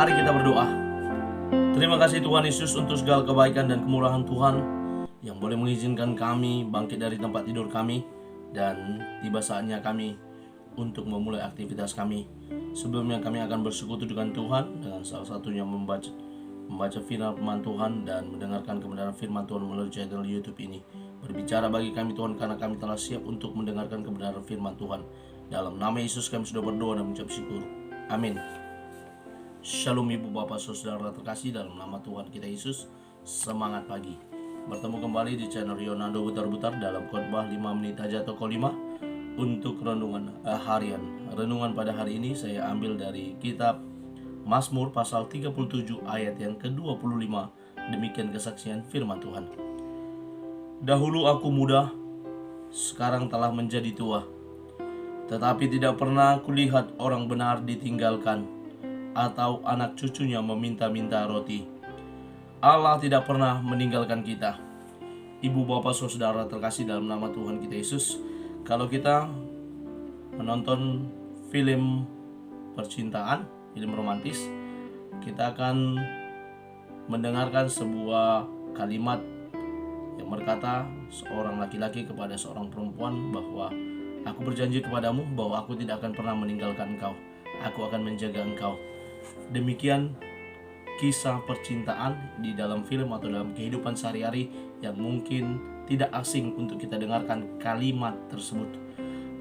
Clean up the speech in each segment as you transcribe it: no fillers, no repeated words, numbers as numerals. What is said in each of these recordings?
Mari kita berdoa. Terima kasih Tuhan Yesus untuk segala kebaikan dan kemurahan Tuhan yang boleh mengizinkan kami bangkit dari tempat tidur kami dan tiba saatnya kami untuk memulai aktivitas kami. Sebelumnya kami akan bersekutu dengan Tuhan dengan salah satunya membaca firman Tuhan dan mendengarkan kebenaran firman Tuhan melalui channel YouTube ini. Berbicara bagi kami Tuhan, karena kami telah siap untuk mendengarkan kebenaran firman Tuhan. Dalam nama Yesus kami sudah berdoa dan mengucap syukur. Amin. Shalom ibu bapak saudara terkasih, dalam nama Tuhan kita Yesus. Semangat pagi. Bertemu kembali di channel Yonando Butar-Butar dalam khotbah 5 menit aja toko 5 untuk renungan harian. Renungan pada hari ini saya ambil dari kitab Mazmur pasal 37 ayat yang ke-25. Demikian kesaksian firman Tuhan. Dahulu aku muda, sekarang telah menjadi tua, tetapi tidak pernah kulihat orang benar ditinggalkan atau anak cucunya meminta-minta roti. Allah tidak pernah meninggalkan kita. Ibu bapak saudara terkasih dalam nama Tuhan kita Yesus, kalau kita menonton film percintaan, film romantis, kita akan mendengarkan sebuah kalimat yang berkata seorang laki-laki kepada seorang perempuan bahwa aku berjanji kepadamu bahwa aku tidak akan pernah meninggalkan engkau, aku akan menjaga engkau. Demikian kisah percintaan di dalam film atau dalam kehidupan sehari-hari yang mungkin tidak asing untuk kita dengarkan kalimat tersebut.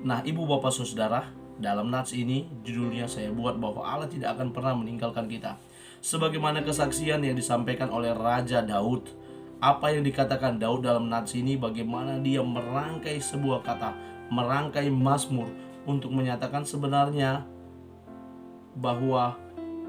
Nah ibu bapak saudara, dalam nats ini judulnya saya buat bahwa Allah tidak akan pernah meninggalkan kita. Sebagaimana kesaksian yang disampaikan oleh Raja Daud, apa yang dikatakan Daud dalam nats ini, bagaimana dia merangkai sebuah kata, merangkai Mazmur untuk menyatakan sebenarnya bahwa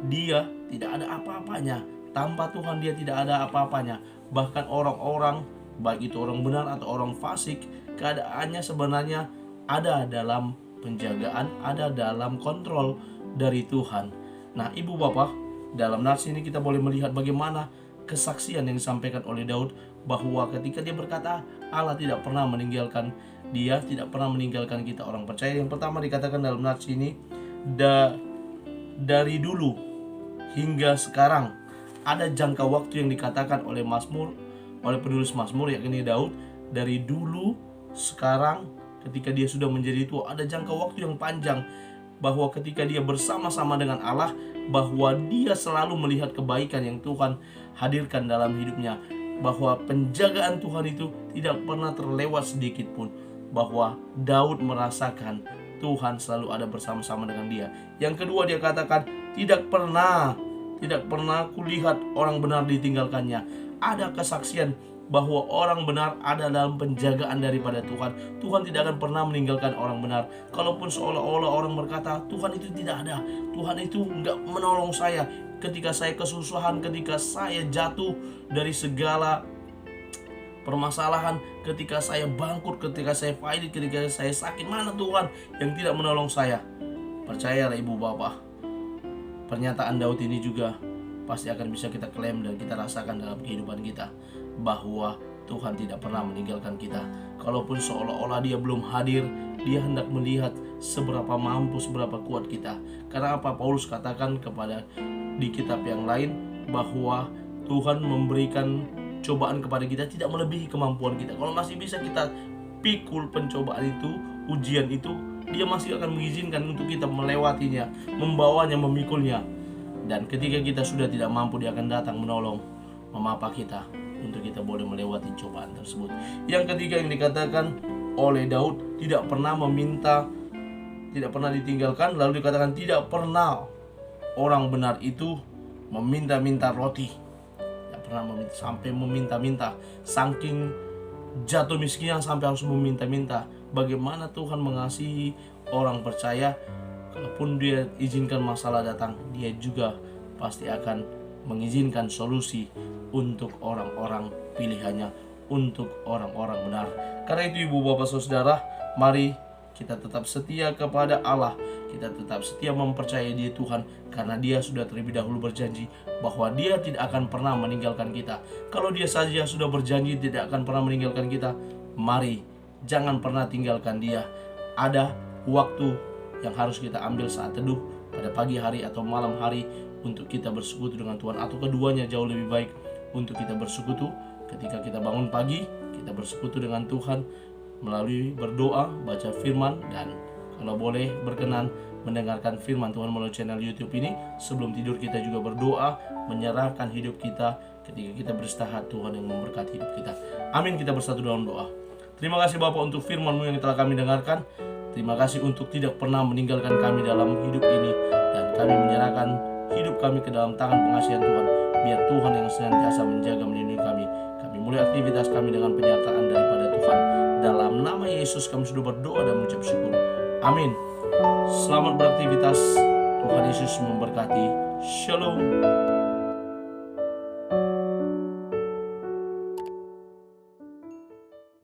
dia tidak ada apa-apanya. Tanpa Tuhan dia tidak ada apa-apanya. Bahkan orang-orang, baik itu orang benar atau orang fasik, keadaannya sebenarnya ada dalam penjagaan, ada dalam kontrol dari Tuhan. Nah ibu bapak, dalam nats ini kita boleh melihat bagaimana kesaksian yang disampaikan oleh Daud, bahwa ketika dia berkata Allah tidak pernah meninggalkan dia, tidak pernah meninggalkan kita orang percaya. Yang pertama dikatakan dalam nats ini, dari dulu hingga sekarang. Ada jangka waktu yang dikatakan oleh Mazmur, oleh penulis Mazmur yakni Daud, dari dulu sekarang ketika dia sudah menjadi tua. Ada jangka waktu yang panjang, bahwa ketika dia bersama-sama dengan Allah, bahwa dia selalu melihat kebaikan yang Tuhan hadirkan dalam hidupnya, bahwa penjagaan Tuhan itu tidak pernah terlewat sedikit pun, bahwa Daud merasakan Tuhan selalu ada bersama-sama dengan dia. Yang kedua dia katakan, tidak pernah kulihat orang benar ditinggalkannya. Ada kesaksian bahwa orang benar ada dalam penjagaan daripada Tuhan. Tuhan tidak akan pernah meninggalkan orang benar. Kalaupun seolah-olah orang berkata Tuhan itu tidak ada, Tuhan itu enggak menolong saya ketika saya kesusahan, ketika saya jatuh dari segala permasalahan, ketika saya bangkrut, ketika saya pahit, ketika saya sakit, mana Tuhan yang tidak menolong saya? Percayalah ibu bapak, pernyataan Daud ini juga pasti akan bisa kita klaim dan kita rasakan dalam kehidupan kita, bahwa Tuhan tidak pernah meninggalkan kita. Kalaupun seolah-olah dia belum hadir, dia hendak melihat seberapa mampu, seberapa kuat kita. Karena apa? Paulus katakan di kitab yang lain bahwa Tuhan memberikan cobaan kepada kita tidak melebihi kemampuan kita. Kalau masih bisa kita pikul pencobaan itu, ujian itu, dia masih akan mengizinkan untuk kita melewatinya, membawanya, memikulnya. Dan ketika kita sudah tidak mampu, dia akan datang menolong, memapa kita untuk kita boleh melewati cobaan tersebut. Yang ketiga yang dikatakan oleh Daud, tidak pernah meminta, tidak pernah ditinggalkan. Lalu dikatakan tidak pernah orang benar itu meminta-minta roti. Tidak pernah meminta, sampai meminta-minta, saking jatuh miskinnya sampai harus meminta-minta. Bagaimana Tuhan mengasihi orang percaya, kalaupun dia izinkan masalah datang, dia juga pasti akan mengizinkan solusi untuk orang-orang pilihannya, untuk orang-orang benar. Karena itu ibu bapak saudara, mari kita tetap setia kepada Allah, kita tetap setia mempercayai dia Tuhan, karena dia sudah terlebih dahulu berjanji bahwa dia tidak akan pernah meninggalkan kita. Kalau dia saja sudah berjanji tidak akan pernah meninggalkan kita, mari jangan pernah tinggalkan dia. Ada waktu yang harus kita ambil saat teduh pada pagi hari atau malam hari untuk kita bersekutu dengan Tuhan, atau keduanya jauh lebih baik untuk kita bersekutu ketika kita bangun pagi, kita bersekutu dengan Tuhan melalui berdoa, baca firman, dan kalau boleh berkenan mendengarkan firman Tuhan melalui channel YouTube ini. Sebelum tidur kita juga berdoa, menyerahkan hidup kita. Ketika kita beristirahat, Tuhan yang memberkati hidup kita. Amin. Kita bersatu dalam doa. Terima kasih Bapa untuk firman-Mu yang telah kami dengarkan. Terima kasih untuk tidak pernah meninggalkan kami dalam hidup ini, dan kami menyerahkan hidup kami ke dalam tangan pengasihan Tuhan. Biar Tuhan yang senantiasa menjaga, melindungi kami. Kami mulai aktivitas kami dengan penyertaan daripada Tuhan. Dalam nama Yesus kami sudah berdoa dan mengucap syukur. Amin. Selamat beraktivitas. Tuhan Yesus memberkati. Shalom.